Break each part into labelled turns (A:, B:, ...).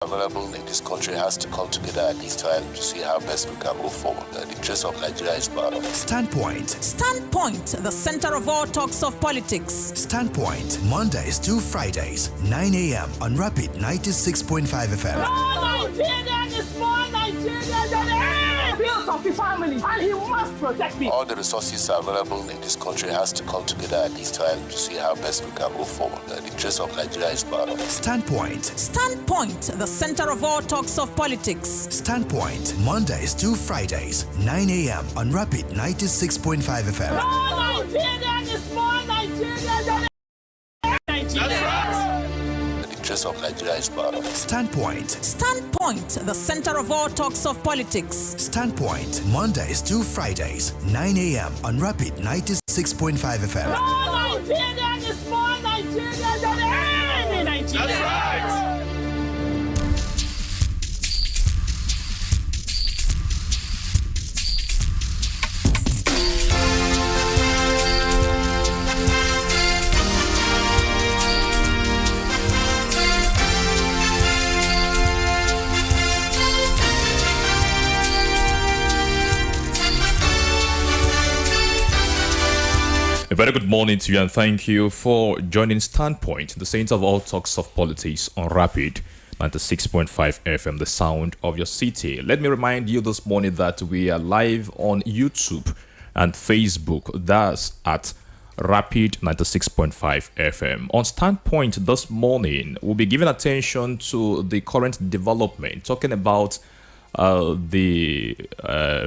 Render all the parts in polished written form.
A: available in this country has to come together at this time to see how best we can move forward. The interest of Nigeria is paramount.
B: Standpoint.
C: Standpoint, the center of all talks of politics.
B: Standpoint, Mondays to Fridays, 9 a.m. on Rapid 96.5 FM.
D: Nigerian is more Nigerian than any bills of the family, and he must protect me.
A: All the resources available in this country has to come together at this time to see how best we can move forward. The interest of Nigeria is paramount.
B: Standpoint.
C: Standpoint, the center of all talks of politics.
B: Standpoint, Mondays to Fridays, 9 a.m. on Rapid 96.5 FM.
D: Nigerian is more Nigerian than Nigeria. That's right.
A: The interest of Nigeria is paramount.
B: Standpoint.
C: Standpoint, the center of all talks of politics.
B: Standpoint, Mondays to Fridays, 9 a.m. on Rapid 96.5 FM.
D: Nigerian is more Nigerian than any Nigeria. That's right.
E: A very good morning to you and thank you for joining Standpoint, the center of all talks of politics on Rapid 96.5 FM, the sound of your city. Let me remind you this morning that we are live on YouTube and Facebook. That's at Rapid 96.5 FM. On Standpoint this morning, we'll be giving attention to the current development, talking about the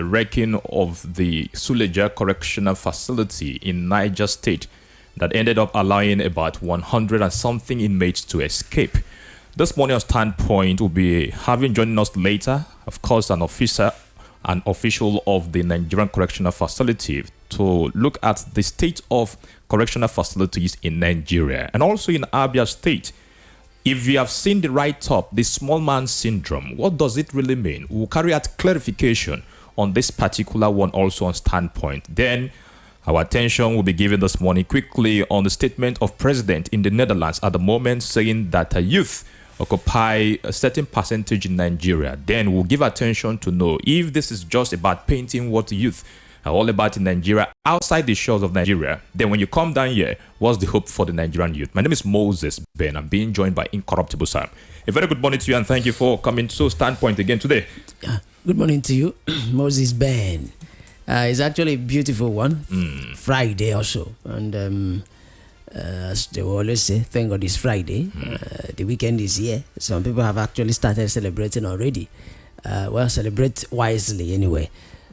E: wrecking of the Suleja Correctional Facility in Niger State that ended up allowing about 100 and something inmates to escape. This morning on Standpoint, we'll be having joining us later, of course, an official of the Nigerian Correctional Facility to look at the state of correctional facilities in Nigeria and also in Abia State. If you have seen the write-up, the small man syndrome, what does it really mean? We'll carry out clarification on this particular one also on Standpoint. Then our attention will be given this morning quickly on the statement of President in the Netherlands at the moment saying that youth occupy a certain percentage in Nigeria. Then we'll give attention to know if this is just about painting what youth are all about in Nigeria outside the shores of Nigeria. Then when you come down here, what's the hope for the Nigerian youth? My name is Moses Ben. I'm being joined by Incorruptible Sam. A very good morning to you and thank you for coming to Standpoint again today.
F: Good morning to you, Moses Ben. It's actually a beautiful one. Friday also. And as they always say, thank God it's Friday. The weekend is here. Some people have actually started celebrating already. Celebrate wisely anyway.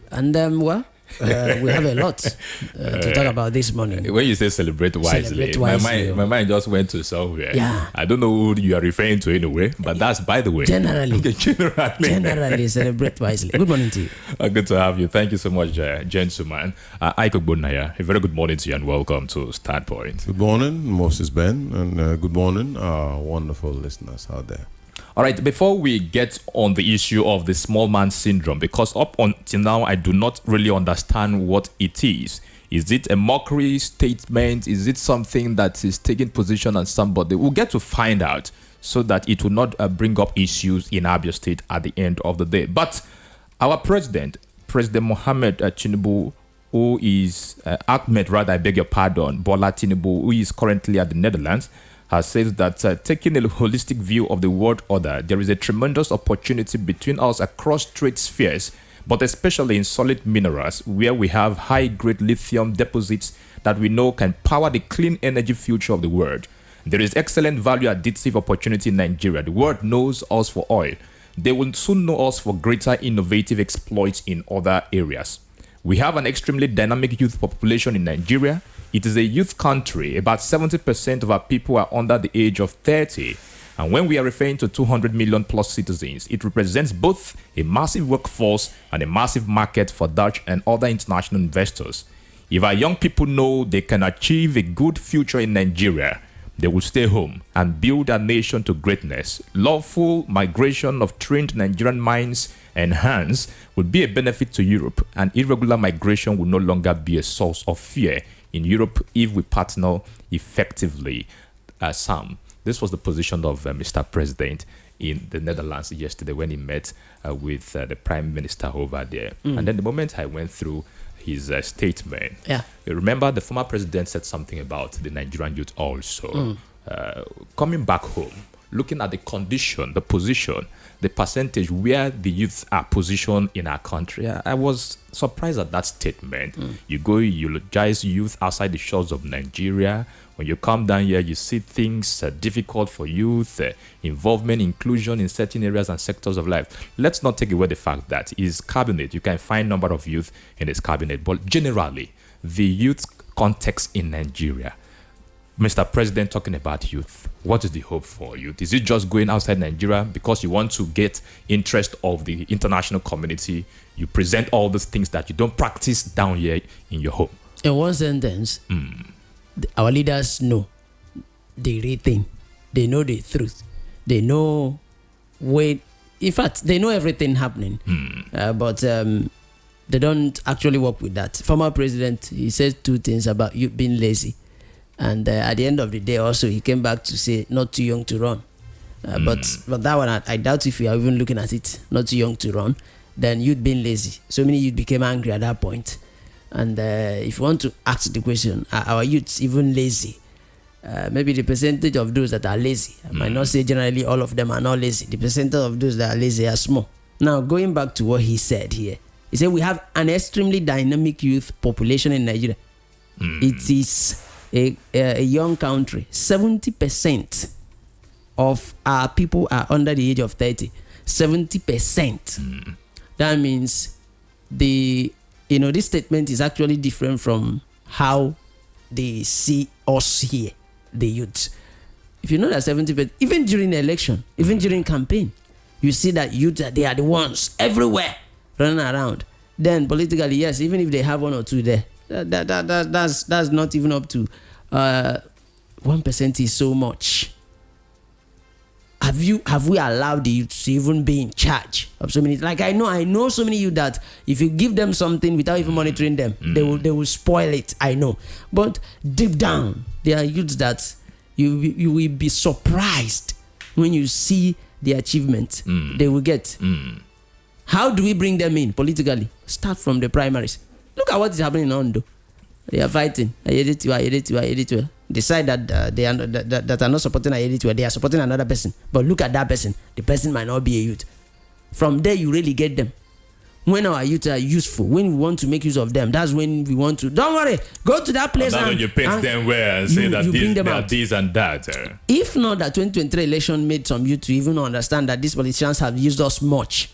F: And we have a lot to talk about this morning.
E: When you say celebrate wisely, my mind just went to somewhere.
F: Yeah.
E: I don't know who you are referring to anyway, but that's by the way.
F: Generally.
E: Okay,
F: Generally, celebrate wisely. Good morning to you.
E: Good to have you. Thank you so much, gentlemen. Ike Bonaya, a very good morning to you and welcome to Standpoint.
G: Good morning, Moses Ben, and good morning, our wonderful listeners out there.
E: All right, before we get on the issue of the small man syndrome, because up until now, I do not really understand what it is. Is it a mockery statement? Is it something that is taking position on somebody? We'll get to find out so that it will not bring up issues in Abia State at the end of the day. But our President Mohammed Tinubu, who is I beg your pardon, Bola Tinubu, who is currently at the Netherlands, has said that taking a holistic view of the world order, there is a tremendous opportunity between us across trade spheres, but especially in solid minerals, where we have high-grade lithium deposits that we know can power the clean energy future of the world. There is excellent value additive opportunity in Nigeria. The world knows us for oil. They will soon know us for greater innovative exploits in other areas. We have an extremely dynamic youth population in Nigeria. It is a youth country. About 70% of our people are under the age of 30. And when we are referring to 200 million plus citizens, it represents both a massive workforce and a massive market for Dutch and other international investors. If our young people know they can achieve a good future in Nigeria, they will stay home and build our nation to greatness. Lawful migration of trained Nigerian minds and hands will be a benefit to Europe, and irregular migration will no longer be a source of fear in Europe if we partner effectively. Sam, this was the position of Mr. President in the Netherlands yesterday when he met with the Prime Minister over there. And then the moment I went through his statement, you remember the former president said something about the Nigerian youth also. Coming back home, looking at the condition, the position, the percentage where the youth are positioned in our country, I was surprised at that statement. You go, you eulogize youth outside the shores of Nigeria. When you come down here, you see things difficult for youth, involvement, inclusion in certain areas and sectors of life. Let's not take away the fact that his cabinet, you can find number of youth in his cabinet, but generally, the youth context in Nigeria, Mr. President talking about youth, what is the hope for youth? Is it just going outside Nigeria because you want to get interest of the international community? You present all those things that you don't practice down here in your home.
F: In one sentence, our leaders know the real thing. They know the truth. They know in fact, they know everything happening. But they don't actually work with that. Former president, he said two things about you being lazy. And at the end of the day, also, he came back to say, not too young to run. But that one, I doubt if you are even looking at it, not too young to run, then you'd been lazy. So many youth became angry at that point. And if you want to ask the question, are our youths even lazy? Maybe the percentage of those that are lazy, I might not say generally all of them are not lazy. The percentage of those that are lazy are small. Now, going back to what he said here, he said we have an extremely dynamic youth population in Nigeria. It is a young country. 70% of our people are under the age of 30. 70%. That means this statement is actually different from how they see us here, the youth. If you know that 70%, even during the election, even during campaign, you see that youth, they are the ones everywhere running around. Then politically, yes, even if they have one or two there, that's not even up to 1% is so much. Have we allowed the youth to even be in charge of so many? Like I know so many youth that if you give them something without even monitoring them, they will spoil it. I know, but deep down, there are youths that you will be surprised when you see the achievement they will get. How do we bring them in politically? Start from the primaries. Look at what is happening in Ondo. They are fighting. Ayeditiwa. Decide that they are that are not supporting Ayeditiwa. They are supporting another person. But look at that person. The person might not be a youth. From there, you really get them. When our youth are useful, when we want to make use of them, that's when we want to. Don't worry, go to that place.
E: And when you paint them well and say that they are this and that.
F: If not that 2023 election made some youth to even understand that these politicians have used us much.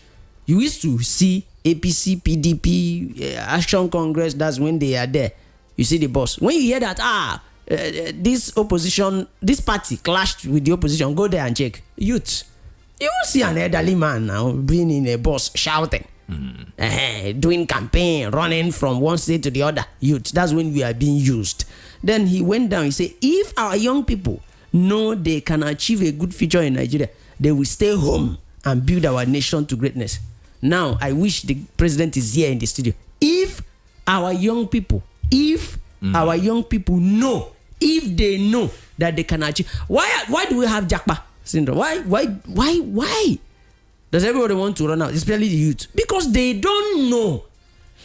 F: You used to see APC, PDP, Action Congress. That's when they are there. You see the boss. When you hear that, this opposition, this party clashed with the opposition, go there and check. Youth. You will see an elderly man now being in a bus shouting, doing campaign, running from one state to the other. Youth. That's when we are being used. Then he went down. He said, if our young people know they can achieve a good future in Nigeria, they will stay home and build our nation to greatness. Now, I wish the president is here in the studio. If our young people know, if they know that they can achieve, why do we have Japa syndrome? Why does everybody want to run out, especially the youth? Because they don't know.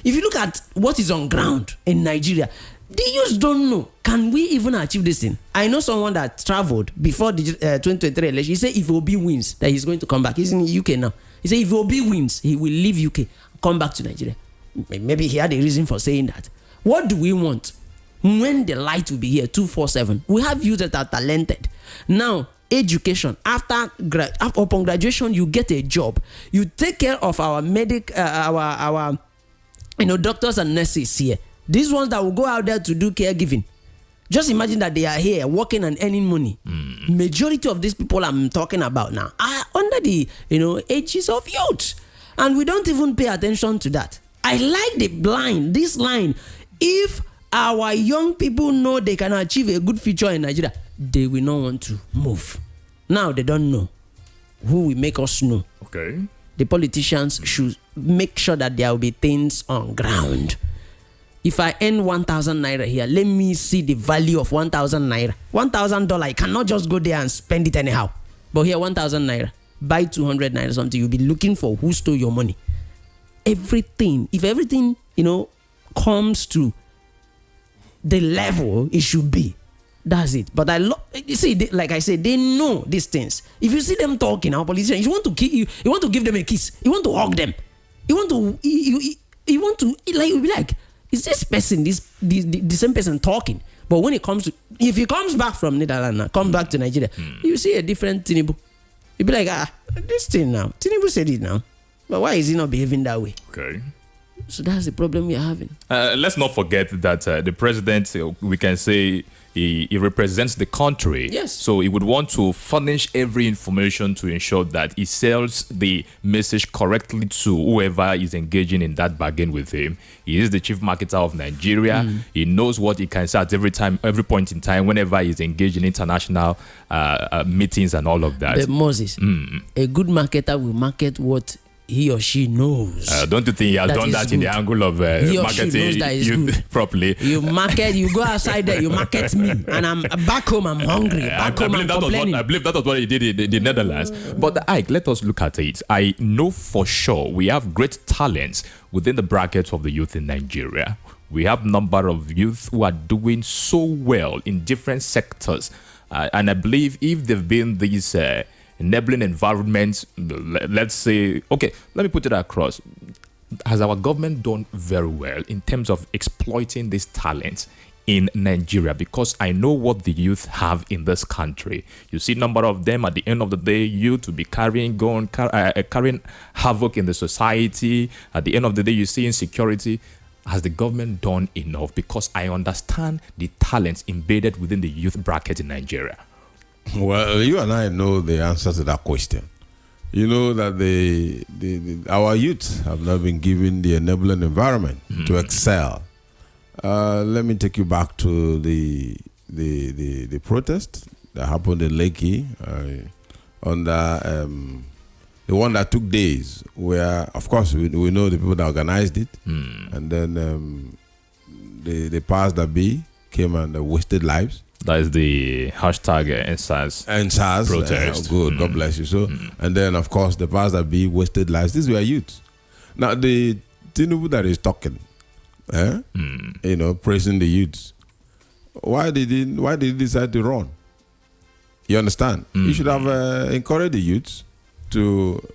F: If you look at what is on ground in Nigeria, the youth don't know. Can we even achieve this thing? I know someone that traveled before the 2023 election. He said if Obi wins, that he's going to come back. He's in the UK now. He said if Obi wins, he will leave UK, come back to Nigeria. Maybe he had a reason for saying that. What do we want? When the light will be here 247, we have youth that are talented. Now, education. Upon graduation, you get a job. You take care of our doctors and nurses here. These ones that will go out there to do caregiving. Just imagine that they are here working and earning money. Majority of these people I'm talking about now are under the ages of youth, and we don't even pay attention to that. I like this line. If our young people know they can achieve a good future in Nigeria, they will not want to move. Now they don't know. Who will make us know?
E: Okay.
F: The politicians should make sure that there will be things on ground. If I earn 1,000 naira here, let me see the value of 1,000 naira. $1,000, I cannot just go there and spend it anyhow. But here, 1,000 naira. buy 200 naira something, you'll be looking for who stole your money. If everything, comes to the level it should be, that's it. But you see, like I said, they know these things. If you see them talking, our politicians, you want to give them a kiss, you want to hug them, you want to like, you'll be like, is this person the same person talking? But when if he comes back from Netherlands, comes back to Nigeria, you see a different Tinubu. You'll be like, this thing now, Tinubu said it now, but why is he not behaving that way?
E: Okay.
F: So that's the problem we are having.
E: Let's not forget that the president, we can say, he represents the country.
F: Yes.
E: So he would want to furnish every information to ensure that he sells the message correctly to whoever is engaging in that bargain with him. He is the chief marketer of Nigeria. He knows what he can say at every point in time, whenever he's engaged in international meetings and all of that.
F: But Moses, a good marketer will market what he or she knows.
E: Don't you think he has done that
F: good.
E: in the angle of marketing youth properly?
F: You go outside there, you market me, and I'm back home, I'm hungry. Back home, I'm complaining.
E: I believe that was what he did in the Netherlands. But Ike, let us look at it. I know for sure we have great talents within the brackets of the youth in Nigeria. We have number of youth who are doing so well in different sectors. And I believe if they've been these enabling environments, let's say, okay, let me put it across. Has our government done very well in terms of exploiting these talents in Nigeria? Because I know what the youth have in this country. You see number of them at the end of the day, youth to be carrying havoc in the society. At the end of the day, you see insecurity. Has the government done enough? Because I understand the talents embedded within the youth bracket in Nigeria.
G: Well, you and I know the answer to that question. You know that our youth have not been given the enabling environment to excel. Let me take you back to the protest that happened in Lekki, the one that took days, where, of course, we know the people that organized it, and then the powers that be came and wasted lives.
E: That is the hashtag NSAS protest.
G: Good, God bless you. So, and then, of course, the powers that be wasted lives. These were youth. Now, the Tinubu that is talking, praising the youths, why did he decide to run? You understand? He should have encouraged the youths to,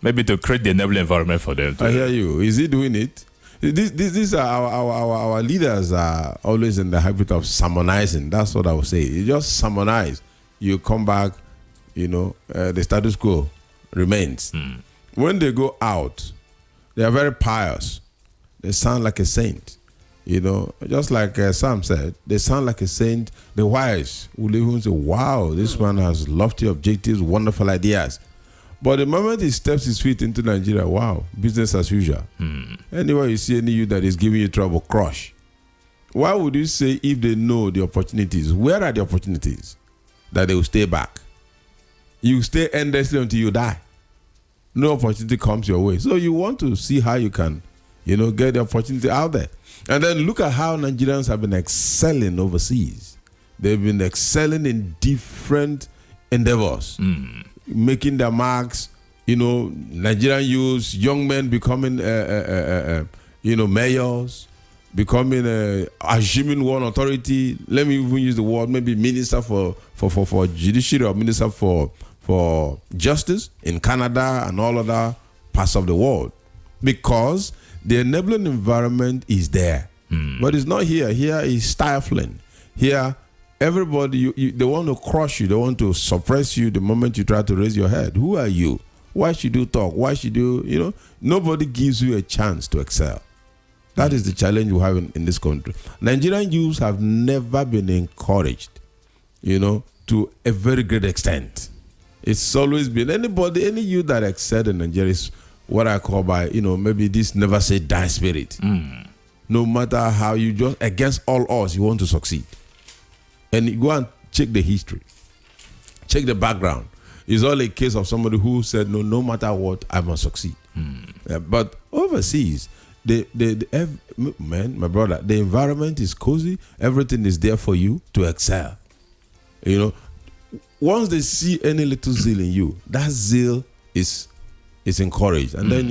E: maybe to create the enabling environment for them.
G: I hear you. Is he doing it? These are our leaders are always in the habit of sermonizing. That's what I would say. You just sermonize. You come back, the status quo remains. When they go out, they are very pious. They sound like a saint. Just like Sam said, they sound like a saint. The wise will even say, wow, this man has lofty objectives, wonderful ideas. But the moment he steps his feet into Nigeria, wow, business as usual. Anywhere you see any youth that is giving you trouble, crush. Why would you say, if they know the opportunities, where are the opportunities, that they will stay back? You stay endlessly until you die. No opportunity comes your way. So you want to see how you can, get the opportunity out there. And then look at how Nigerians have been excelling overseas. They've been excelling in different endeavors. Making their marks, Nigerian youths, young men becoming, mayors, becoming, assuming one authority. Let me even use the word, maybe minister for judiciary or minister for justice in Canada and all other parts of the world. Because the enabling environment is there. But it's not here. Here is stifling. Here, everybody, they want to crush you. They want to suppress you the moment you try to raise your head. Who are you? Why should you talk? Why should you, nobody gives you a chance to excel. That is the challenge we have in this country. Nigerian youths have never been encouraged, to a very great extent. It's always been any youth that excelled in Nigeria is what I call by, maybe this never say die spirit. No matter how you just, against all odds, you want to succeed. And you go and check the history. Check the background. It's all a case of somebody who said, no matter what, I must succeed. But overseas, my brother, the environment is cozy. Everything is there for you to excel. once they see any little zeal in you, that zeal is encouraged, and then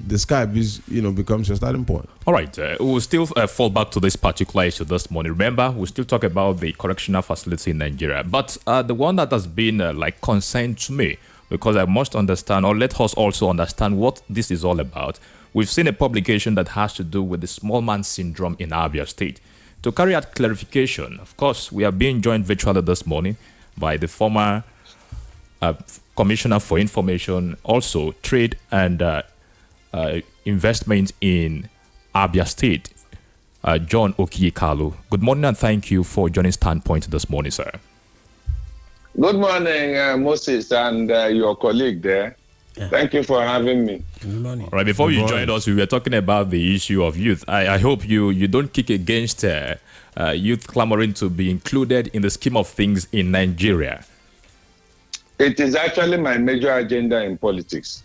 G: the sky becomes your starting point.
E: All right, we'll still fall back to this particular issue this morning. Remember, we'll still talk about the correctional facility in Nigeria, but the one that has been concern to me, because I must understand, or let us also understand what this is all about. We've seen a publication that has to do with the small man syndrome in Abia State. To carry out clarification, of course, we are being joined virtually this morning by the former Commissioner for Information, also Trade and Investment in Abia State, John Okiyikalu. Good morning and thank you for joining Standpoint this morning, sir.
H: Good morning, Moses, and your colleague there. Yeah. Thank you for having me.
F: Good morning.
E: All right, before you joined us, we were talking about the issue of youth. I hope you don't kick against youth clamoring to be included in the scheme of things in Nigeria.
H: It is actually my major agenda in politics.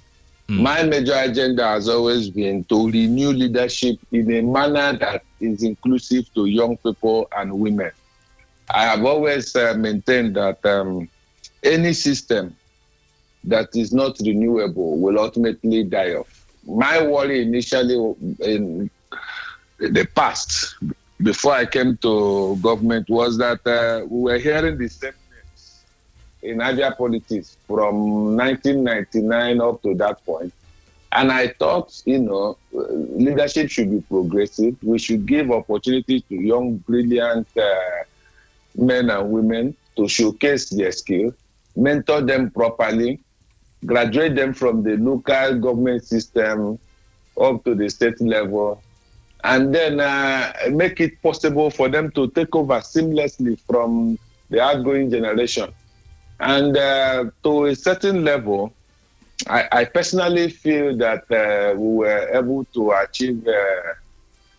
H: My major agenda has always been to renew leadership in a manner that is inclusive to young people and women. I have always maintained that any system that is not renewable will ultimately die off. My worry initially in the past, before I came to government, was that we were hearing the same names in Abia politics from 1999 up to that point. And I thought, leadership should be progressive. We should give opportunity to young, brilliant men and women to showcase their skill, mentor them properly, graduate them from the local government system up to the state level, and then make it possible for them to take over seamlessly from the outgoing generation. And to a certain level, I personally feel that we were able to achieve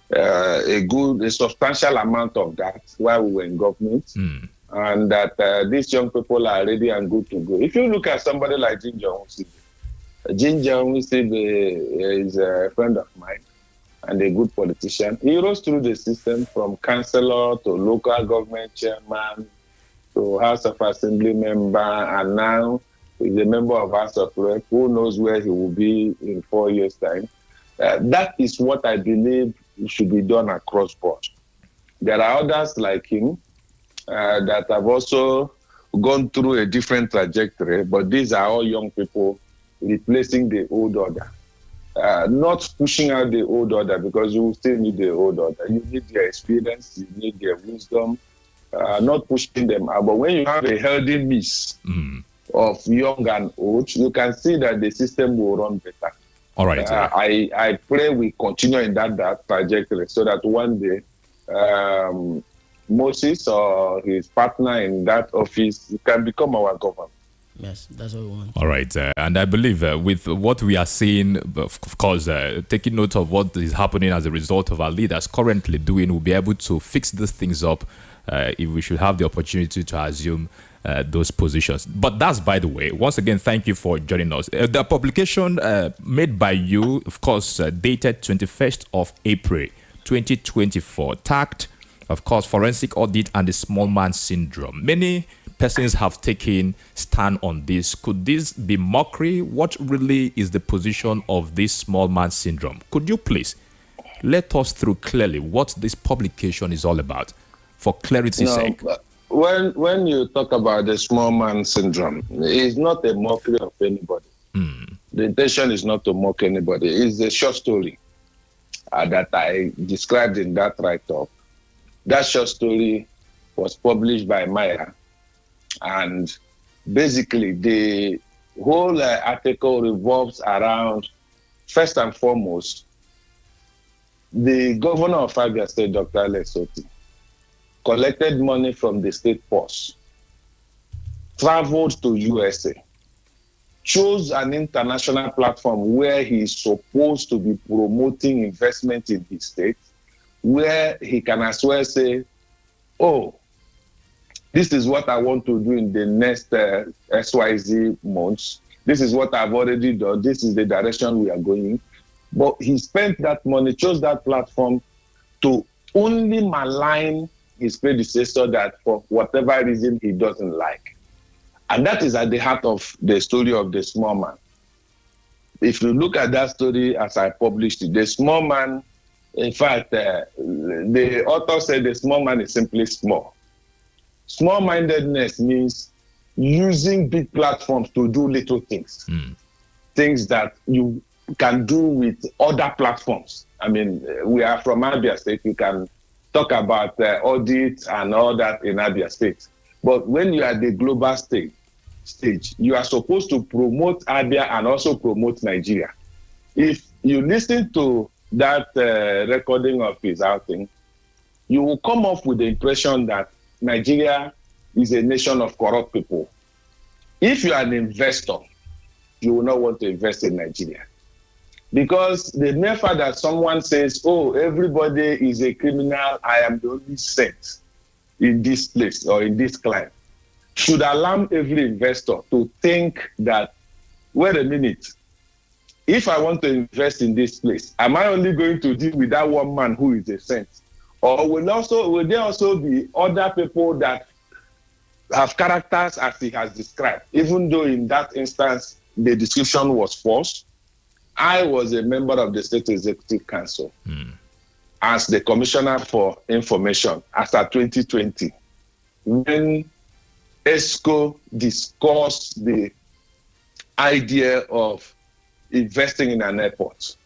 H: a substantial amount of that while we were in government. And that these young people are ready and good to go. If you look at somebody like Ginger Onwusibe is a friend of mine and a good politician. He rose through the system from councillor to local government chairman to House of Assembly member, and now he's a member of House of Rep. Who knows where he will be in 4 years' time. That is what I believe should be done across board. There are others like him that have also gone through a different trajectory, but these are all young people replacing the old order. Not pushing out the old order, because you will still need the old order. You need their experience, you need their wisdom, not pushing them out. But when you have a healthy mix of young and old, you can see that the system will run better.
E: All right.
H: I pray we continue in that trajectory so that one day Moses or his partner in that office can become our governor.
F: Yes, that's what we want.
E: All right. And I believe with what we are seeing, of course, taking note of what is happening as a result of our leaders currently doing, we'll be able to fix these things up if we should have the opportunity to assume those positions. But that's, by the way, once again, thank you for joining us. The publication made by you, of course, dated 21st of April, 2024, tagged, of course, forensic audit and the small man syndrome. Many persons have taken stand on this. Could this be mockery? What really is the position of this small man syndrome? Could you please let us through clearly what this publication is all about, for clarity's sake?
H: When you talk about the small man syndrome, it's not a mockery of anybody. The intention is not to mock anybody. It's a short story that I described in that write-up. That short story was published by Maya, and basically the whole article revolves around, first and foremost, the governor of Abia State, Dr. Alex Otti, collected money from the state purse, traveled to USA, chose an international platform where he is supposed to be promoting investment in his state, where he can as well say, oh, this is what I want to do in the next XYZ months. This is what I've already done. This is the direction we are going. But he spent that money, chose that platform to only malign his predecessor that for whatever reason he doesn't like. And that is at the heart of the story of the small man. If you look at that story as I published it, the small man, in fact, the author said the small man is simply small. Small-mindedness means using big platforms to do little things. Things that you can do with other platforms. I mean, we are from Abia State. You can talk about audit and all that in Abia State. But when you are at the global stage, you are supposed to promote Abia and also promote Nigeria. If you listen to that recording of his outing, you will come up with the impression that Nigeria is a nation of corrupt people. If you are an investor, you will not want to invest in Nigeria. Because the mere fact that someone says, oh, everybody is a criminal, I am the only saint in this place or in this climate, should alarm every investor to think that, wait a minute, if I want to invest in this place, am I only going to deal with that one man who is a saint? Or will there also be other people that have characters as he has described? Even though in that instance, the description was false, I was a member of the State Executive Council as the Commissioner for Information after 2020, when ESCO discussed the idea of investing in an airport.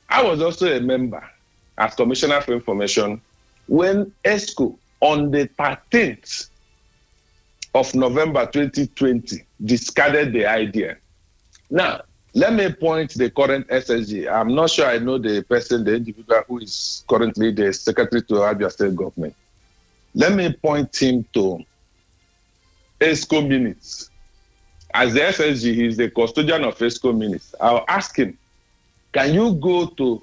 H: I was also a member as Commissioner for Information when ESCO on the 13th of November 2020 discarded the idea. Now, let me point the current SSG. I'm not sure I know the person, the individual who is currently the Secretary to Abia State Government. Let me point him to ESCO minutes. As the SSG, he is the custodian of ESCO minutes. I'll ask him, can you go to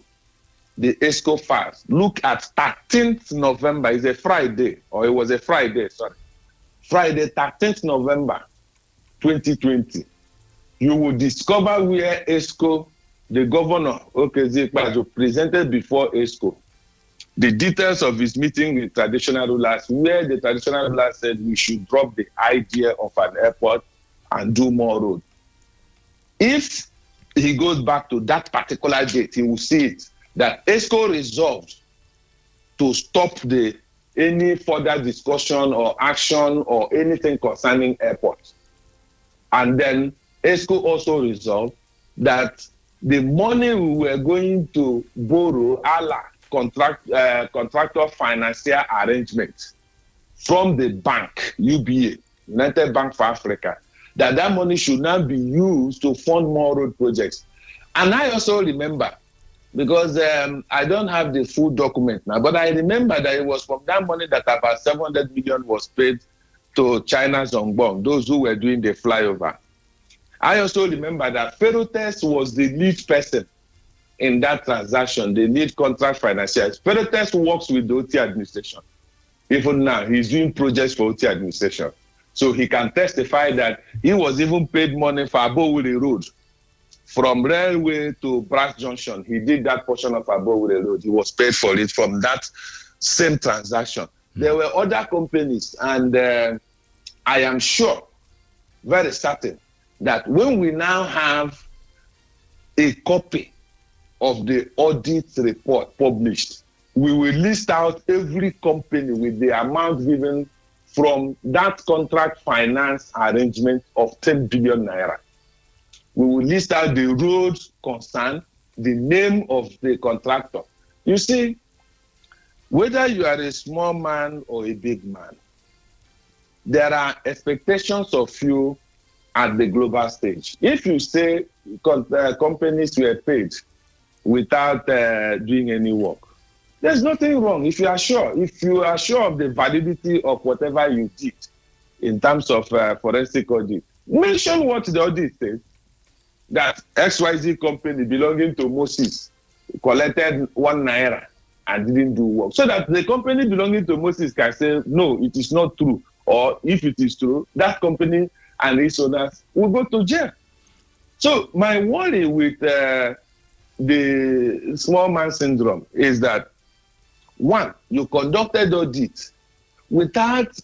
H: the ESCO files, look at 13th November, it's a Friday, or it was a Friday, sorry. Friday, 13th November, 2020. You will discover where ESCO, the governor, Okezie Ikpeazu, presented before ESCO the details of his meeting with traditional rulers, where the traditional rulers said we should drop the idea of an airport and do more road. If he goes back to that particular date, he will see it, that ESCO resolved to stop any further discussion or action or anything concerning airports. And then ESCO also resolved that the money we were going to borrow, contractor financier arrangement from the bank, UBA, United Bank for Africa, that money should now be used to fund more road projects. And I also remember, because I don't have the full document now, but I remember that it was from that money that about 700 million was paid to China's Zongbong, those who were doing the flyover. I also remember that Ferrotex was the lead person in that transaction, the lead contract financier. Ferrotex works with the OT administration. Even now, he's doing projects for OT administration. So he can testify that he was even paid money for Abowure Road. From railway to Brass Junction, he did that portion of Abowure Road. He was paid for it from that same transaction. There were other companies, and I am sure, very certain, that when we now have a copy of the audit report published, we will list out every company with the amount given from that contract finance arrangement of 10 billion naira. We will list out the roads concerned, the name of the contractor. You see, whether you are a small man or a big man, there are expectations of you at the global stage. If you say companies were paid without doing any work, there's nothing wrong. If you are sure of the validity of whatever you did in terms of forensic audit, mention what the audit says, that XYZ company belonging to Moses collected 1 naira and didn't do work, so that the company belonging to Moses can say, no, it is not true. Or if it is true, that company and its owners will go to jail. So my worry with the small man syndrome is that, one, you conducted audit without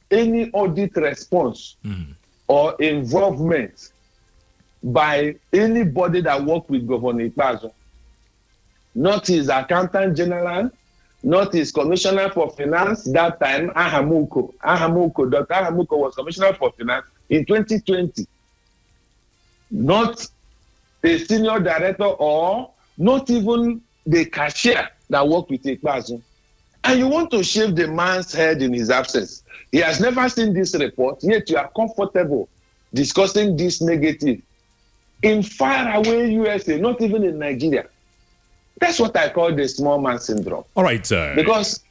H: any audit response or involvement by anybody that worked with Governor Ikpeazu. Not his accountant general, not his commissioner for finance that time, Ahamuko. Dr. Ahamuko was commissioner for finance in 2020. Not a senior director or not even the cashier that worked with Ikpeazu. And you want to shave the man's head in his absence. He has never seen this report, yet you are comfortable discussing this negative in faraway USA, not even in Nigeria. That's what I call the small man syndrome.
E: All right,
H: because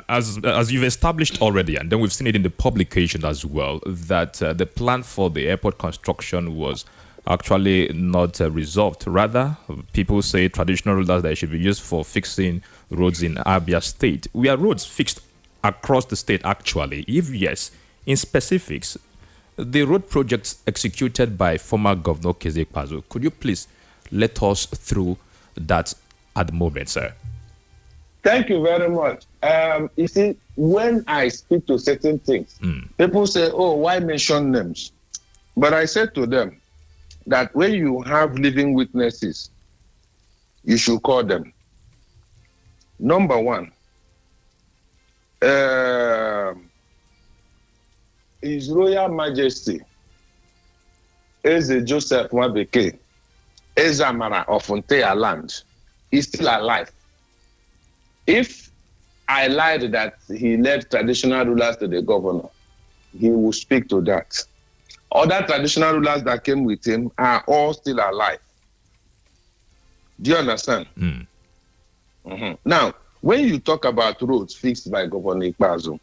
E: as you've established already, and then we've seen it in the publication as well, that the plan for the airport construction was actually not resolved. Rather, people say traditional roads that should be used for fixing roads in Abia State. We are roads fixed across the state, actually. If yes, in specifics, the road projects executed by former Governor Keze Ikpeazu, could you please let us through that at the moment, sir?
H: Thank you very much. You see, when I speak to certain things, people say, oh, why mention names? But I said to them that when you have living witnesses, you should call them. Number one, His Royal Majesty Eze Joseph Nwabeke, Ezamara of Ontea Land, is still alive. If I lied that he led traditional rulers to the governor, he will speak to that. Other traditional rulers that came with him are all still alive. Do you understand? Now, when you talk about roads fixed by Governor Ikpeazu,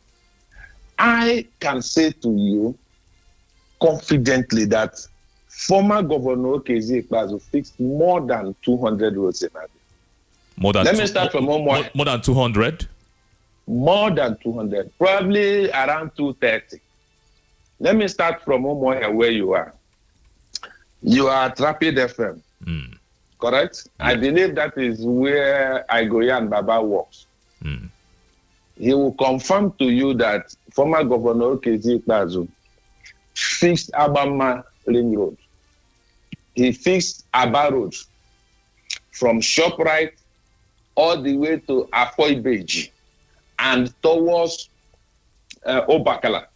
H: I can say to you confidently that former Governor Keze Ikpeazu fixed more than 200 roads in Abia. Let me start from more
E: than 200?
H: More than 200, probably around 230. Let me start from Umuahia, where you are. You are at Rapid FM, correct? Yeah. I believe that is where Igoyan Baba works. He will confirm to you that former Governor Keze Ikpeazu fixed Abama Ring Road. He fixed Aba Road from ShopRite all the way to Afoibeji and towards Obakala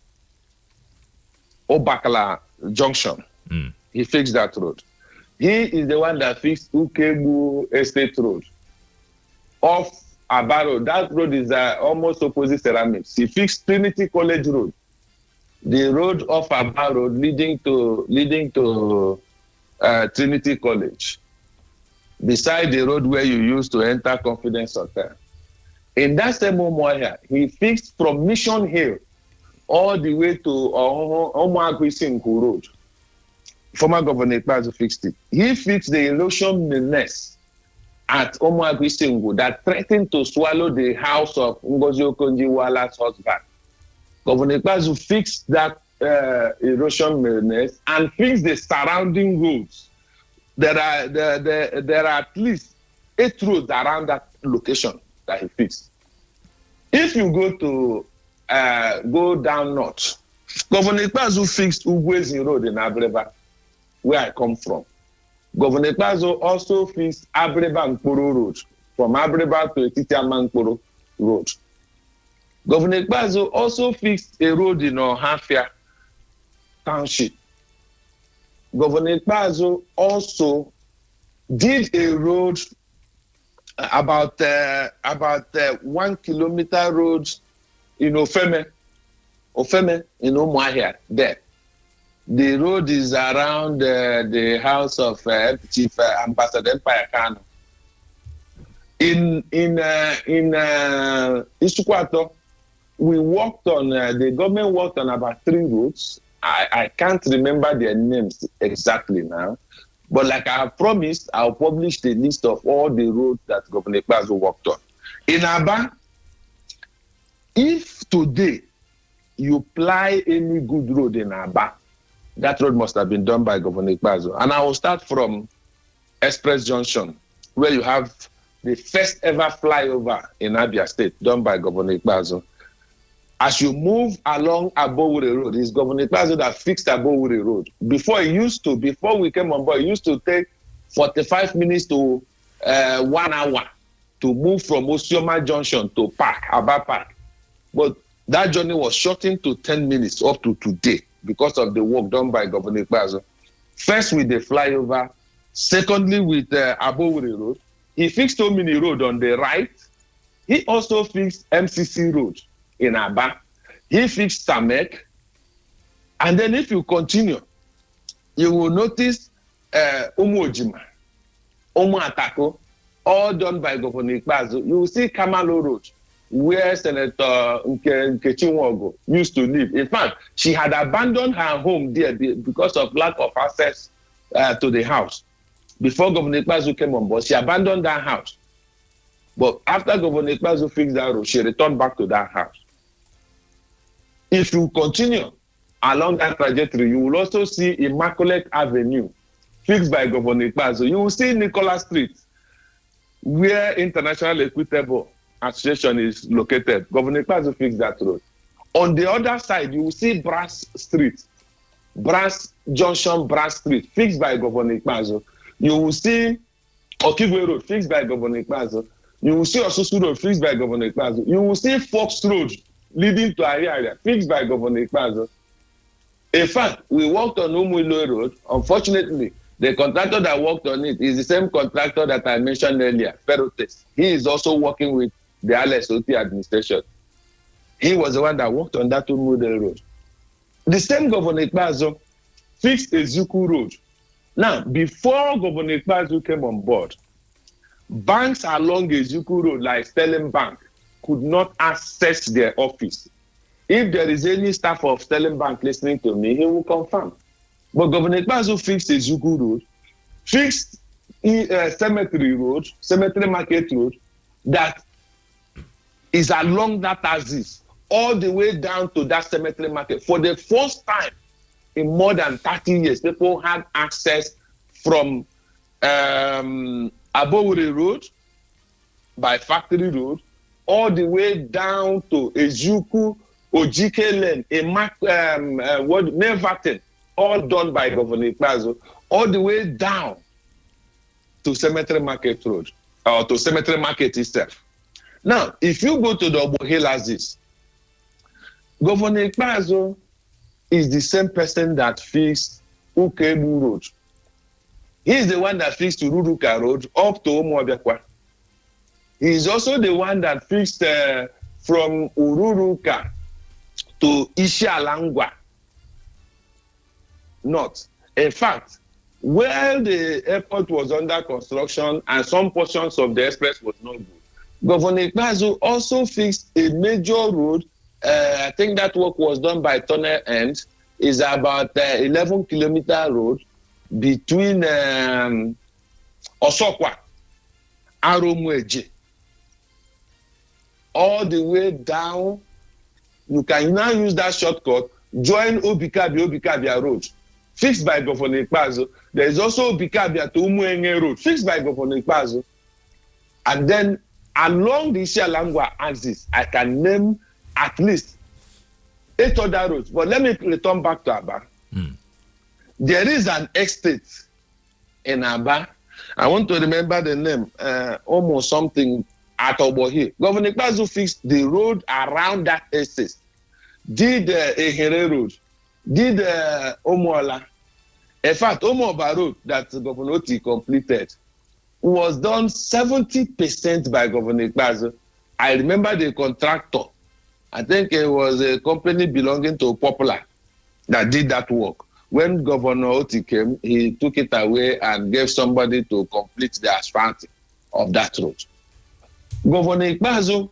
H: Junction. He fixed that road. He is the one that fixed Ukebu Estate Road off Aba Road. That road is almost opposite Ceramics. He fixed Trinity College Road, the road off Aba Road leading to Trinity College, beside the road where you used to enter Confidence Hotel. In that same Umuahia, he fixed from Mission Hill all the way to Omoagui-Sinku Road. Former Governor Ikpeazu fixed it. He fixed the erosion menace at Omoagui-Sinku that threatened to swallow the house of Ngozi Okonjo-Iweala's husband. Governor Ikpeazu fixed that erosion menace and fixed the surrounding roads. There are at least 8 roads around that location that he fixed. If you go down north, Governor Ikpeazu fixed Ugwezi Road in Abreba, where I come from. Governor Ikpeazu also fixed Abreba Nkporo Road, from Abreba to Etitiama Nkporo Road. Governor Ikpeazu also fixed a road in Ohafia Township. Governor Ikpeazu also did a road about 1 kilometer road in Ofeme in Umuahia there. The road is around the house of Chief Ambassador Empire Kano. In Isukwato, we worked on, the government worked on about 3 roads. I can't remember their names exactly now, but like I have promised, I'll publish the list of all the roads that Governor Ikpeazu worked on. In Aba, if today you ply any good road in Aba, that road must have been done by Governor Ikpeazu. And I will start from Express Junction, where you have the first ever flyover in Abia State, done by Governor Ikpeazu. As you move along Abowure Road, it's Governor Ikpeazu that fixed Abowure Road. Before we came on board, it used to take 45 minutes to 1 hour to move from Osioma Junction to Aba Park. But that journey was shortened to 10 minutes up to today because of the work done by Governor Ikpeazu. First with the flyover, secondly with Abowure Road. He fixed Omini Road on the right. He also fixed MCC Road in Aba. He fixed Samek. And then if you continue, you will notice Umu Ojima, Umu Atako, all done by Governor Ikpeazu. You will see Kamalo Road, where Senator Nkechi Nwogo used to live. In fact, she had abandoned her home there because of lack of access to the house. Before Governor Ikpeazu came on board, she abandoned that house. But after Governor Ikpeazu fixed that road, she returned back to that house. If you continue along that trajectory, you will also see Immaculate Avenue, fixed by Governor Ikpeazu. You will see Nicholas Street, where International Equitable Association is located. Governor Ikpeazu fixed that road. On the other side, you will see Brass Street, Brass Junction, Brass Street, fixed by Governor Ikpeazu. You will see Okigwe Road, fixed by Governor Ikpeazu. You will see Osusu Road, fixed by Governor Ikpeazu. You will see Fox Road, leading to Ariaria, fixed by Governor Ikpeazu. In fact, we worked on Umuilo Road. Unfortunately, the contractor that worked on it is the same contractor that I mentioned earlier, Ferrotes. He is also working with the LSOT administration. He was the one that worked on that Umuilo Road. The same Governor Ikpeazu fixed Ezuku Road. Now, before Governor Ikpeazu came on board, banks along Ezuku Road, like Sterling Bank, could not access their office. If there is any staff of Sterling Bank listening to me, he will confirm. But Governor Ikpeazu fixed Ezuku Road, fixed Cemetery Road, Cemetery Market Road, that is along that axis, all the way down to that Cemetery Market. For the first time in more than 30 years, people had access from Abowure Road by Factory Road, all the way down to Ezuku, Ojike Lane, Nevatin, all done by Governor Ikpeazu, all the way down to Cemetery Market Road, or to Cemetery Market itself. Now, if you go to the Obohill axis, Governor Ikpeazu is the same person that fixed Ukemu Road. He is the one that fixed Ururuka Road up to Umuobiakwa. He is also the one that fixed from Ururuka to Ishialangwa North. In fact, while the airport was under construction and some portions of the express was not good, Governor Ikpeazu also fixed a major road. I think that work was done by Tunnel End. Is about 11-kilometer road between Osokwa, Aromweje, all the way down. You can now use that shortcut, join Obikabia Road, fixed by Governor Ikpeazu. There is also Obikabia to Umuenge Road, fixed by Governor Ikpeazu. And then along the Isialangwa axis, I can name at least 8 other roads. But let me return back to Aba. There is an estate in Aba. I want to remember the name, almost something at Obohi. Governor Ikpeazu fixed the road around that estate, did Ehere Road, did Omoala. In fact, Omoba Road that Governor Oti completed was done 70% by Governor Ikpeazu. I remember the contractor. I think it was a company belonging to Popular that did that work. When Governor Oti came, he took it away and gave somebody to complete the asphalting of that road. Governor Ikpeazu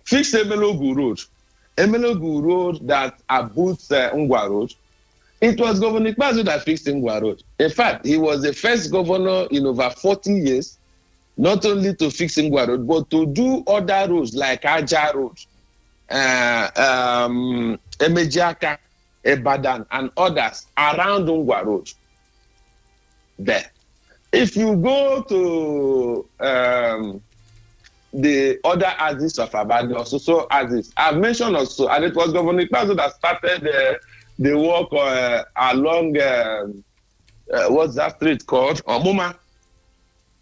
H: fixed Emelogu Road. Emelogu Road that abuts Ngwa Road. It was Governor Ikpeazu that fixed Ngwa Road. In fact, he was the first governor in over 40 years, not only to fix Ngwa Road, but to do other roads like Aja Road, Emejiaka, Ebadan, and others around Ngwa Road. There. If you go to the other axis of Abadi, also axis. I've mentioned also, and it was Governor Ikpeazu that started the work along, what's that street called? Omuma.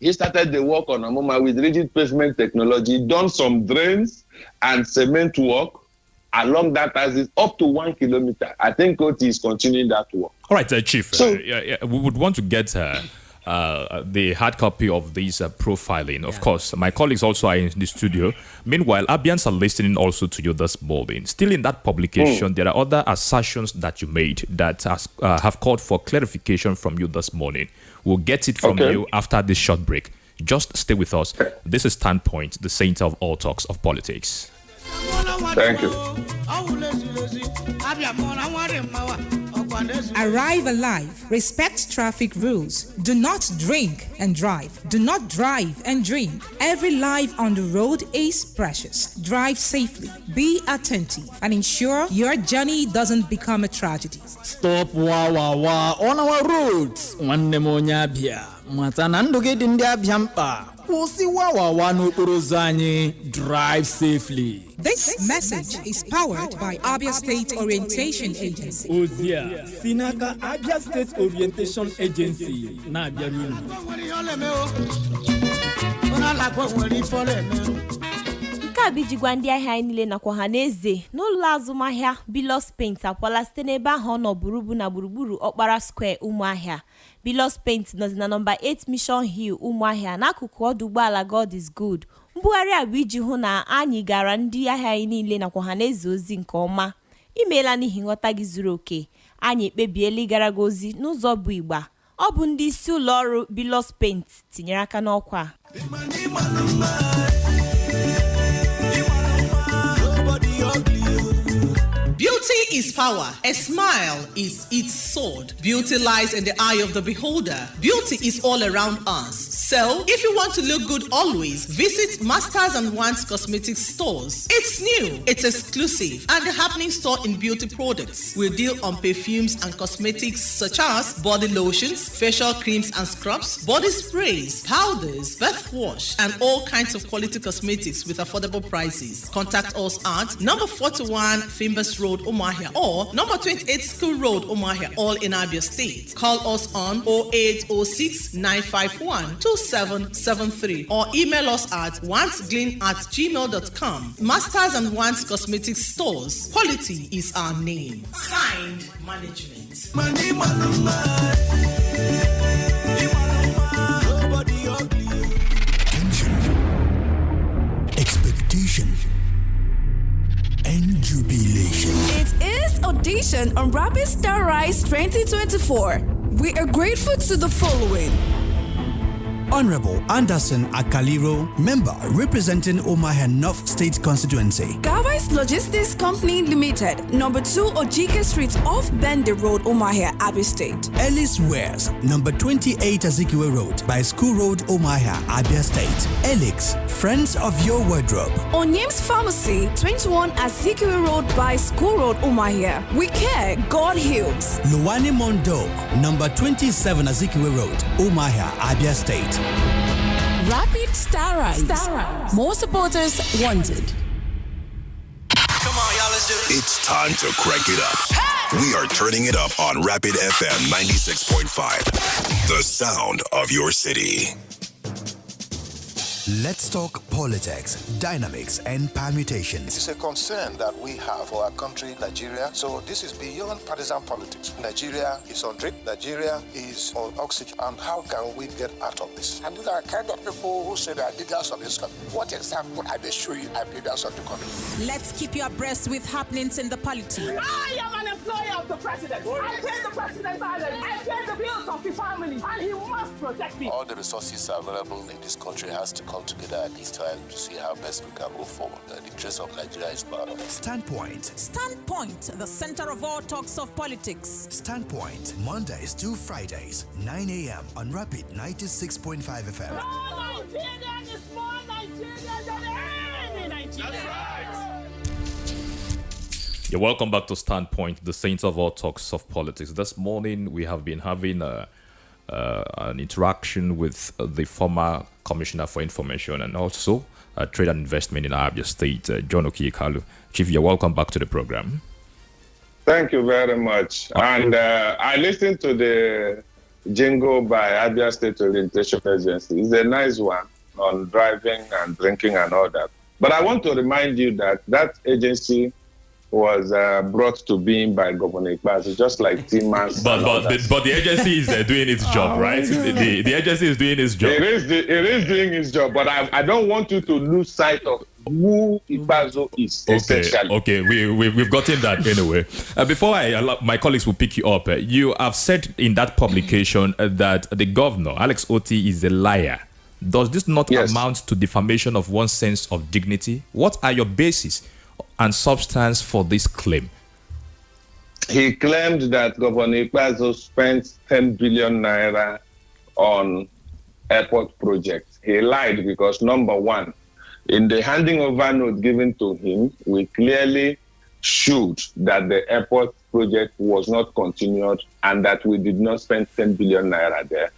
H: He started the work on Omuma with rigid pavement technology, done some drains and cement work along that axis up to 1 kilometer. I think Oti is continuing that work.
E: All right, Chief. So, we would want to get the hard copy of this profiling. Of course, my colleagues also are in the studio. Meanwhile, Abians are listening also to you this morning. Still in that publication, there are other assertions that you made that have called for clarification from you this morning. We'll get it from you after this short break. Just stay with us. This is Standpoint, the center of all talks of politics.
H: Thank you.
C: Arrive alive. Respect traffic rules. Do not drink and drive. Do not drive and drink. Every life on the road is precious. Drive safely. Be attentive and ensure your journey doesn't become a tragedy.
I: Stop on our roads. Nwanne m onye abịa. Mata na ndụ gị dị ndị abịa mkpa. Kwụsị n'okporo ụzọ anyị. Drive safely.
C: This message is powered by Abia State Orientation Agency.
I: Ozia, Sinaka Abia State Orientation Agency. Na-abịara unu.
J: Nke a bụ ijigwa ndị ahịa anyị niile nakwa ha n'eze n'ụlọ azụmahịa Bilos Paint akwala site n'ebe ahụ ọ nọ burubu na gburugburu Okpara Square Umuahia. Bilos Paint nọzi na nọmba 8 Mission Hill Umuahia n'akụkụ ọdụ ụgbọala God is Good. Mbugharị a bụ iji hụ na anyị gara ndị ahịa anyị niile nakwa ha n'eze ozi nke ọma. Imeela n'ihi nghọta gị zuru oke. Anyị ekpebiela ịgara gị ozi n'ụzọ bụ igba. Ọ bụ ndị isi ụlọ ọrụ Bilos Paint tinyere aka n'ọkwa.
K: Beauty is power. A smile is its sword. Beauty lies in the eye of the beholder. Beauty is all around us. So, if you want to look good always, visit Masters and Wands Cosmetics stores. It's new, it's exclusive, and a happening store in beauty products. We deal on perfumes and cosmetics such as body lotions, facial creams and scrubs, body sprays, powders, bath wash, and all kinds of quality cosmetics with affordable prices. Contact us at number 41 Fimbers Road, Umuahia, or number 28 School Road, Umuahia, all in Abia State. Call us on 0806 951 2773 or email us at wandsgleam@gmail.com. Masters and Wands Cosmetics Stores. Quality is our name. Signed, Management.
B: Tension, expectation, and jubilation.
L: It is audition on Rapid Star Rise 2024. We are grateful to the following.
B: Honorable Anderson Akaliro, member representing Umuahia North State Constituency.
L: Gawai's Logistics Company Limited, number 2 Ojike Street off Bende Road, Umuahia, Abia State.
B: Ellis Wares, number 28 Azikiwe Road by School Road, Umuahia, Abia State. Elix, Friends of Your Wardrobe.
L: Onyem's Pharmacy, 21 Azikiwe Road by School Road, Umuahia. We care, God heals.
B: Luwani Mondo, number 27 Azikiwe Road, Umuahia, Abia State.
L: Rapid Star Rise. More supporters wanted.
M: Come on, y'all, let's do this.
N: It's time to crank it up. Hey! We are turning it up on Rapid FM 96.5. The sound of your city.
B: Let's talk politics, dynamics, and permutations.
O: It's a concern that we have for our country, Nigeria. So this is beyond partisan politics. Nigeria is on drip. Nigeria is on oxygen. And how can we get out of this? And these are kind of people who say they are leaders of this country. What example are they showing you are leaders of the country?
C: Let's keep you abreast with happenings in the polity.
D: I am an employee of the president. I pay the president's salary. I pay the bills of the family. And he must protect me.
A: All the resources available in this country has to come together at this time to see how best we can move forward. The interest of Nigeria is part of it.
B: Standpoint.
C: Standpoint, the center of all talks of politics.
B: Standpoint, Mondays to Fridays, 9 a.m. on Rapid 96.5 FM.
D: Nigeria is more Nigeria than any Nigeria. That's right.
E: You're welcome back to Standpoint, the center of all talks of politics. This morning we have been having an interaction with the former Commissioner for Information and also Trade and Investment in Abia State, John Okiyikalu. Chief, you're welcome back to the program.
H: Thank you very much. And I listened to the jingle by Abia State Orientation Agency. It's a nice one on driving and drinking and all that. But I want to remind you that that agency was brought to being by Governor Ikpeazu, just like T-Mans.
E: But the agency is doing its job, right? The agency is doing its job.
H: It is doing its job, but I don't want you to lose sight of who Ikpeazu is.
E: Okay, we've gotten that anyway. Before I allow my colleagues will pick you up, you have said in that publication that the governor, Alex Otti, is a liar. Does this not amount to defamation of one's sense of dignity? What are your basis and substance for this claim?
H: He claimed that Governor Ikpeazu spent 10 billion naira on airport projects. He lied because, number one, in the handing over note given to him, we clearly showed that the airport project was not continued and that we did not spend 10 billion naira there.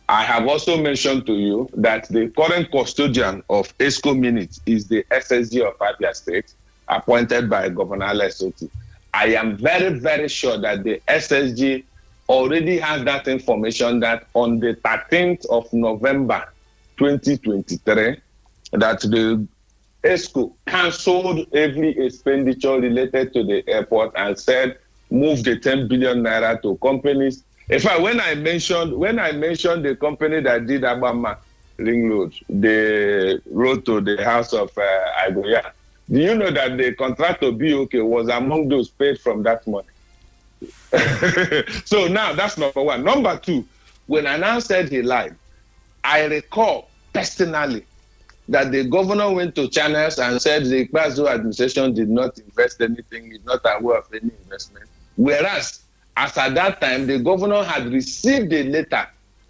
H: I have also mentioned to you that the current custodian of ESCO minutes is the SSG of Abia State, appointed by Governor Alex Otti. I am very, very sure that the SSG already has that information that on the 13th of November 2023, that the ESCO cancelled every expenditure related to the airport and said, move the 10 billion naira to companies. In fact, when I mentioned the company that did Abama Ring Road, the road to the house of Agoya, do you know that the contractor BOK was among those paid from that money? So now that's number one. Number two, when I now said he lied, I recall personally that the governor went to channels and said the Ikpeazu administration did not invest anything, is not aware of any investment. Whereas, as at that time, the governor had received a letter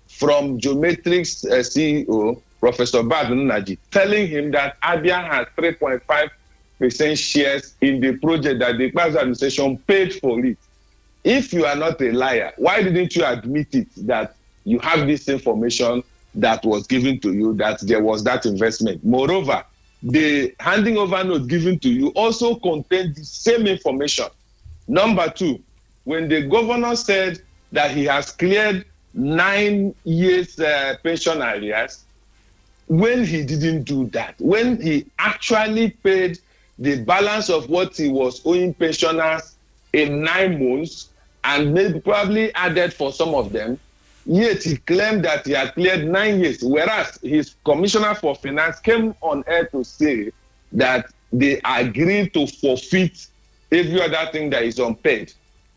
H: from Geometrics CEO, Professor Badun Naji, telling him that Abia had 3.5% shares in the project that the Ikpeazu administration paid for it. If you are not a liar, why didn't you admit it that you have this information that was given to you, that there was that investment? Moreover, the handing over note given to you also contained the same information. Number two, when the governor said that he has cleared 9 years pension arrears, when he didn't do that, when he actually paid the balance of what he was owing pensioners in 9 months and maybe probably added for some of them, yet he claimed that he had cleared 9 years, whereas his commissioner for finance came on air to say that they agreed to forfeit every other thing that is unpaid.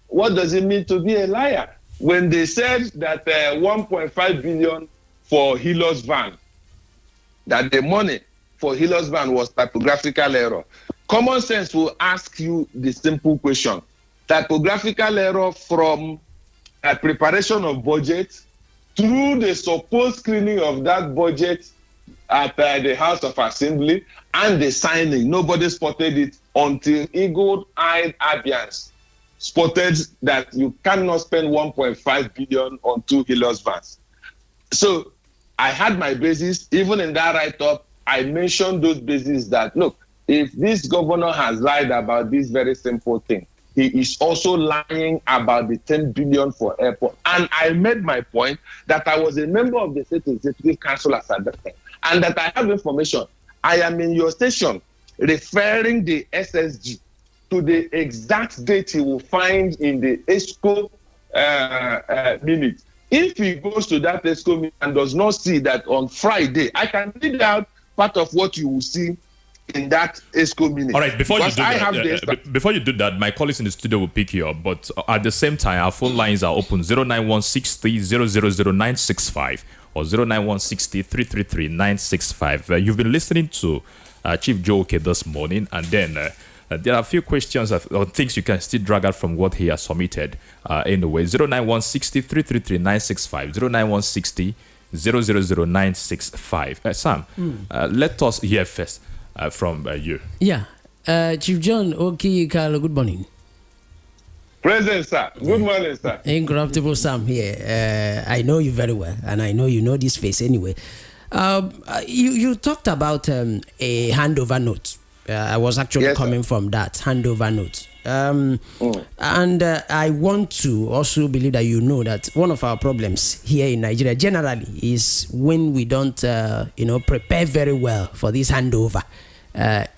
H: What does it mean to be a liar? When they said that 1.5 billion for Helios van, that the money for Helios van was typographical error. Common sense will ask you the simple question. Typographical error from a preparation of budget through the supposed screening of that budget at the House of Assembly and the signing. Nobody spotted it until eagle-eyed Abians spotted that you cannot spend 1.5 billion on 2 Helios vans. So I had my basis. Even in that write-up, I mentioned those bases that, look, if this governor has lied about this very simple thing, he is also lying about the 10 billion for airport. And I made my point that I was a member of the State Executive Council at that time, and that I have information. I am in your station referring the SSG to the exact date he will find in the ESCO minute. If he goes to that ESCO minute and does not see that on Friday, I can read out part of what you will see in that ESCO minute.
E: All right, before you do that, my colleagues in the studio will pick you up. But at the same time, our phone lines are open: 09160000965 or 09160333965. You've been listening to Chief Joe Oke this morning, and then there are a few questions or things you can still drag out from what he has submitted. Anyway, 09160333965, 09160000965. Sam, let us hear first from you.
F: Yeah. Chief John Okiyikalu, good morning.
H: Present, sir. Good morning, sir.
F: Incorruptible Sam here. I know you very well, and I know you know this face anyway. You talked about a handover note. I was actually coming from that handover note. And I want to also believe that you know that one of our problems here in Nigeria generally is when we don't, prepare very well for this handover,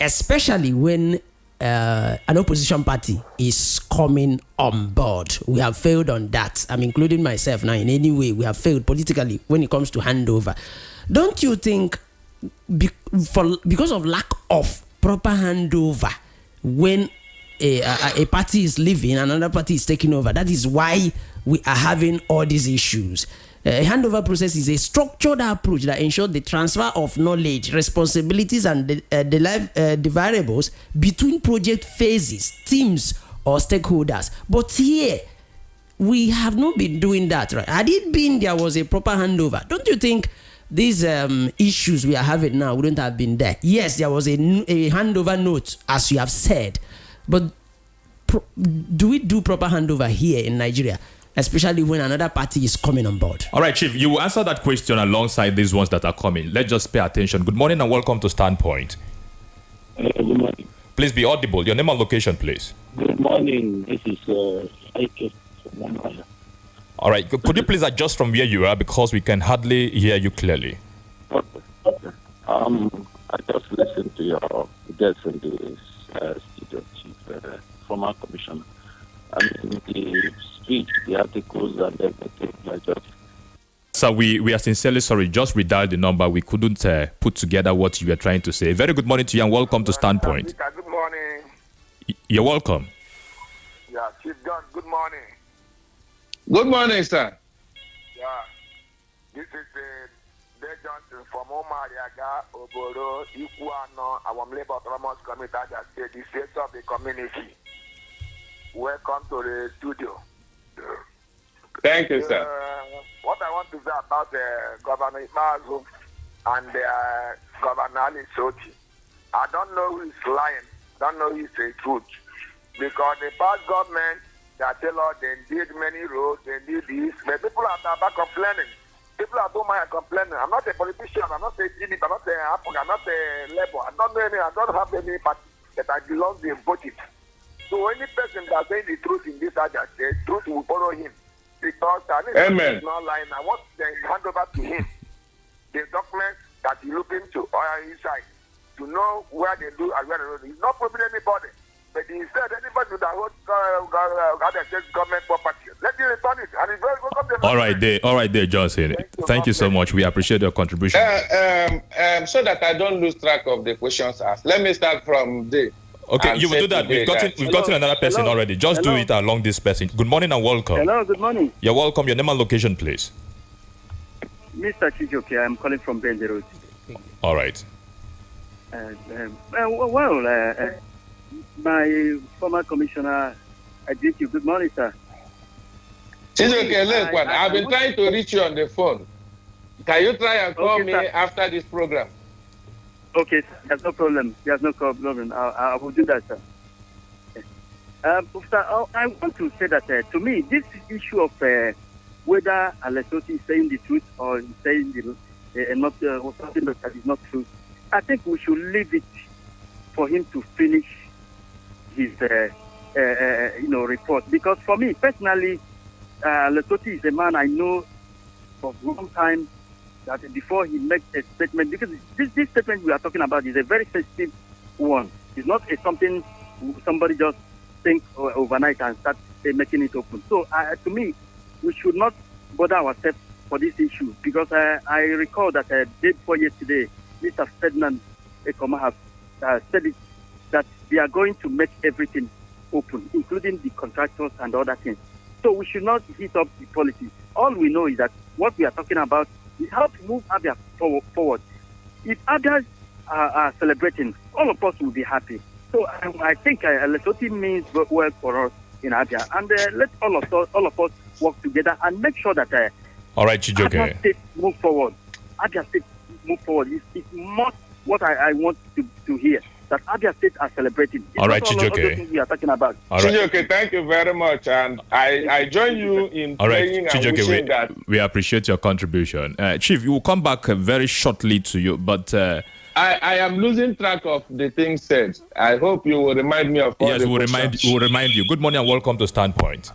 F: especially when an opposition party is coming on board. We have failed on that. I'm including myself now. In any way, we have failed politically when it comes to handover. Don't you think, because of lack of proper handover, when a party is leaving, another party is taking over, that is why we are having all these issues? A handover process is a structured approach that ensures the transfer of knowledge, responsibilities, and the variables between project phases, teams, or stakeholders. But here, we have not been doing that, right? Had it been there was a proper handover, don't you think these issues we are having now wouldn't have been there? Yes, there was a handover note, as you have said, but do we do proper handover here in Nigeria, especially when another party is coming on board?
E: All right, Chief, you will answer that question alongside these ones that are coming. Let's just pay attention. Good morning and welcome to Standpoint.
P: Good morning.
E: Please be audible. Your name and location, please.
P: Good morning. This is Ike from Namibia.
E: All right. Could you please adjust from where you are because we can hardly hear you clearly?
P: Okay. I just listened to your guest in the studio, Chief, former commissioner. I mean, the speech, the articles, and everything.
E: So we are sincerely sorry. Just redial the number. We couldn't put together what you were trying to say. Very good morning to you and welcome to Standpoint.
Q: Good morning.
E: You're welcome.
Q: Yeah, Chief John, good morning.
H: Good morning, sir.
Q: Yeah, this is Dave Johnson from Omariaga, Oboro, Ikuano, our Labor Autonomous Committee that said the face of the community. Welcome to the studio.
H: Thank you, sir.
Q: What I want to say about Governor Imazu and Governor Ali Sochi, I don't know who is lying, don't know who is the truth. Because the past government, that tell us they did many roads, they did this, but people are back complaining. People are doing my complaining. I'm not a politician, I'm not a GDP, I'm not a Apple, I'm not a Labour, I don't have any party that I belong to vote it. So any person that says the truth in this agenda, the truth will follow him. Because
H: Amen.
Q: He's not lying. I want to hand over to him the documents that he look into or inside to know where they do and where they don't. He's not proving anybody. But he said anybody that hold government property, let him return it. And he's very welcome.
E: All right, there, Johnson. Thank you so much. We appreciate your contribution.
H: So that I don't lose track of the questions asked. Let me start from Dave.
E: Okay, you will do that. We've gotten another person already. Just do it along this person. Good morning and welcome.
R: Hello, good morning.
E: You're welcome. Your name and location, please.
R: Mr. Chijoke, I'm calling from Benji Road.
E: All right.
R: My former commissioner, I greet you. Good morning, sir.
H: Chijoke, look, I've been trying to reach you on the phone. Can you try and call me after this program?
R: Okay, there's no problem. There's no problem. I will do that, sir. I want to say that to me, this issue of whether Alessoti is saying the truth or saying or something that is not true, I think we should leave it for him to finish his report. Because for me personally, Alessoti is a man I know for a long time. That before he makes a statement, because this statement we are talking about is a very sensitive one. It's not something somebody just think overnight and start making it open. So to me, we should not bother ourselves for this issue, because I recall that day before yesterday, Mr. Ferdinand Ekoma have said it, that they are going to make everything open, including the contractors and other things. So we should not heat up the policy. All we know is that what we are talking about is how to move Abia forward. If others are celebrating, all of us will be happy. So I think Lesotho means well for us in Abia. And let all of us work together and make sure that
E: all right, Chijoke.
R: Abia State move forward. Abia State move forward. It's not what I want to hear. that Abia State are celebrating. It's
E: all right,
R: not all the
E: Chijioke.
R: things we are talking about.
E: All right.
H: Chijioke, thank you very much. And I join you in
E: All right,
H: praying and
E: Chijioke,
H: wishing that.
E: we appreciate your contribution. Chief, we will come back very shortly to you, but...
H: I am losing track of the things said. I hope you will remind me of all
E: yes,
H: the
E: we'll remind you. Good morning and welcome to Standpoint.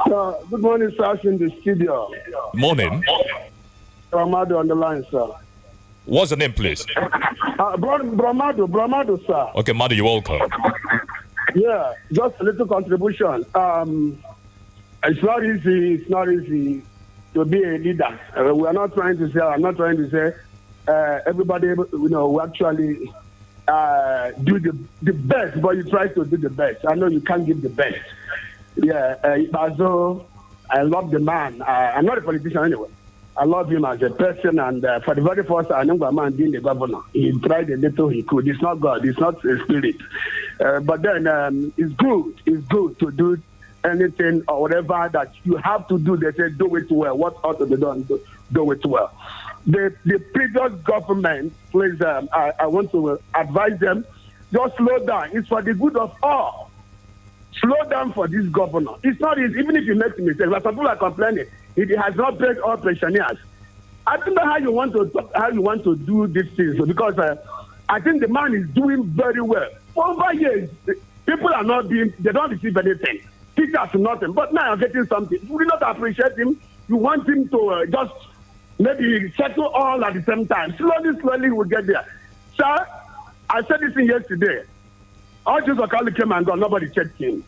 S: Good morning, sir, in the studio.
E: Morning.
S: Bramado on the line, sir.
E: What's the name, please?
S: Bramado, sir.
E: Okay, Madu, you're welcome.
S: Yeah, just a little contribution. It's not easy to be a leader. We are not trying to say, I'm not trying to say everybody, we actually do the best, but you try to do the best. I know you can't give the best. Yeah, Ibazo, I love the man. I'm not a politician anyway. I love him as a person, and for the very first time, I know man being the governor. He tried a little he could. It's not God. It's not a spirit. But then it's good. It's good to do anything or whatever that you have to do. They say do it well. What ought to be done? Do it well. The previous government, please, I want to advise them, just slow down. It's for the good of all. Slow down for this governor. It's not easy, even if you make mistakes. But some people are complaining. He has not paid all pensioners. I don't know how you want to do these things, because I think the man is doing very well. For over years, people are not they don't receive anything. Teachers nothing. But now you're getting something. You do not appreciate him. You want him to just maybe settle all at the same time. Slowly we'll get there. Sir, I said this thing yesterday. All Joseph Okali came and gone. Nobody checked him.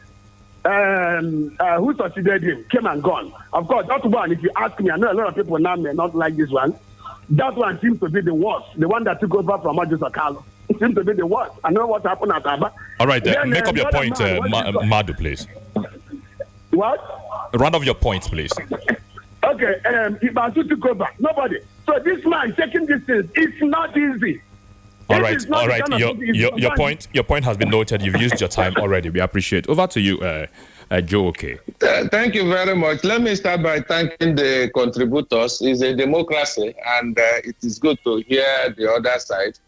S: Who succeeded him came and gone. Of course, that one, if you ask me, I know a lot of people now may not like this one. That one seems to be the worst. The one that took over from Joseph Okali. It seems to be the worst. I know what happened at Aba.
E: All right, make up your point, Madu, please.
S: What?
E: Round off your points, please.
S: Okay, Ibazu took over. Nobody. So this man taking this thing, it's not easy.
E: All right. Your point has been noted. You've used your time already. We appreciate. Over to you, Joe. Okay.
H: Thank you very much. Let me start by thanking the contributors. It's a democracy, and it is good to hear the other side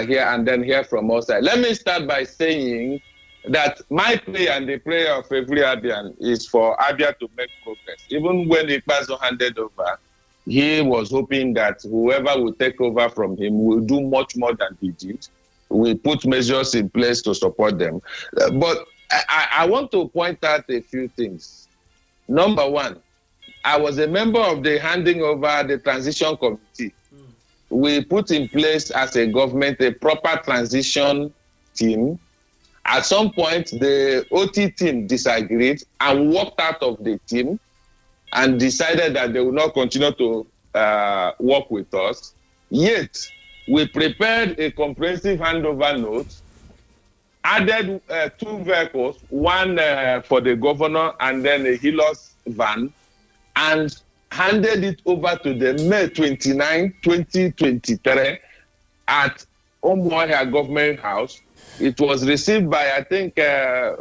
H: here and then hear from our side. Let me start by saying that my prayer and the prayer of every Abian is for Abia to make progress. Even when Ikpeazu handed over, he was hoping that whoever will take over from him will do much more than he did. We put measures in place to support them. But I want to point out a few things. Number one, I was a member of the handing over the transition committee. We put in place as a government a proper transition team. At some point, the OT team disagreed and walked out of the team and decided that they will not continue to work with us. Yet, we prepared a comprehensive handover note, added 2 vehicles, one for the governor and then a Hilux van, and handed it over to them May 29, 2023 at Umuahia Government House. It was received by, I think the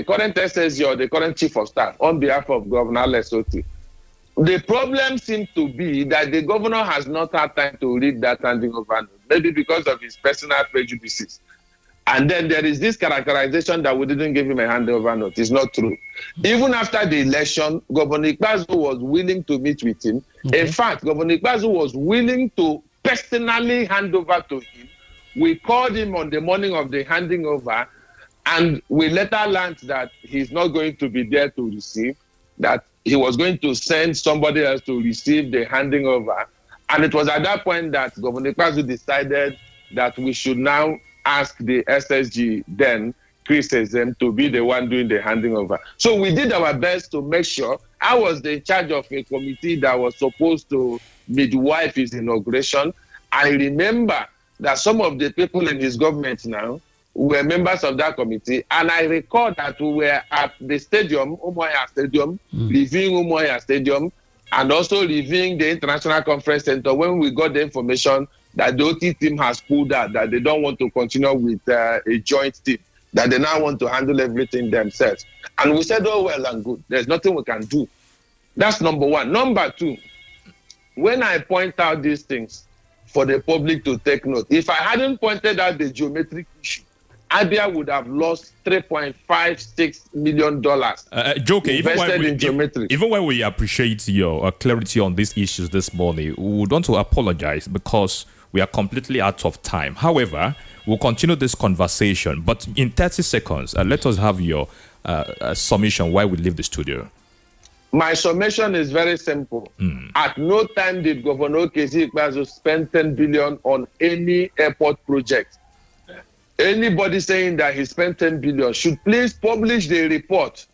H: current SSG or the current Chief of Staff on behalf of Governor Lesotho. The problem seems to be that the governor has not had time to read that handing over note, maybe because of his personal prejudices. And then there is this characterization that we didn't give him a handover note. It's not true. Even after the election, Governor Ikpeazu was willing to meet with him. Okay. In fact, Governor Ikpeazu was willing to personally hand over to him. We called him on the morning of the handing over, and we later learned that he's not going to be there to receive, that he was going to send somebody else to receive the handing over. And it was at that point that Governor Ikpeazu decided that we should now ask the SSG then, Chris Ezem, to be the one doing the handing over. So we did our best to make sure. I was in charge of a committee that was supposed to midwife his inauguration. I remember that some of the people in his government now were members of that committee, and I recall that we were at the stadium, Umuahia Stadium, reviewing Umuahia Stadium, and also reviewing the International Conference Center when we got the information that the OT team has pulled out, that they don't want to continue with a joint team, that they now want to handle everything themselves. And we said, oh, well and good. There's nothing we can do. That's number one. Number two, when I point out these things, for the public to take note. If I hadn't pointed out the geometric issue, Abia would have lost $3.56 million
E: Joke,
H: geometric.
E: Even when we appreciate your clarity on these issues this morning, we would want to apologize because we are completely out of time. However, we'll continue this conversation, but in 30 seconds, let us have your summation why we leave the studio.
H: My summation is very simple. At no time did Governor Okezi Ikpeazu spend 10 billion on any airport project. Anybody saying that he spent 10 billion should please publish the report.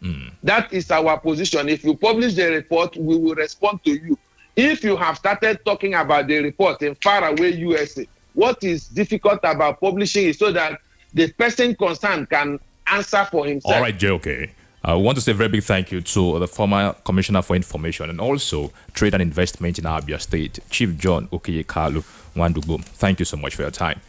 H: That is our position. If you publish the report, we will respond to you. If you have started talking about the report in faraway USA, what is difficult about publishing is so that the person concerned can answer for himself.
E: All right, JOK. I want to say a very big thank you to the former Commissioner for Information and also Trade and Investment in Abia State, Chief John Okeyekalu Nwandugbo. Thank you so much for your time.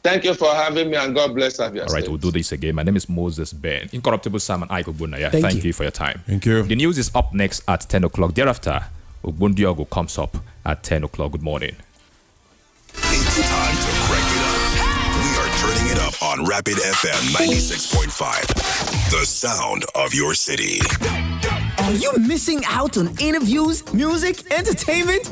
H: Thank you for having me, and God bless Abia State.
E: All right, we'll do this again. My name is Moses Ben. Incorruptible Simon Aiko Bunaya. Thank you for your time.
G: Thank you.
E: The news is up next at 10 o'clock. Thereafter, Ogbundiogo comes up at 10 o'clock. Good morning.
N: It's time to crank it up. We are turning it up on Rapid FM 96.5. The sound of your city.
T: Are you missing out on interviews, music, entertainment?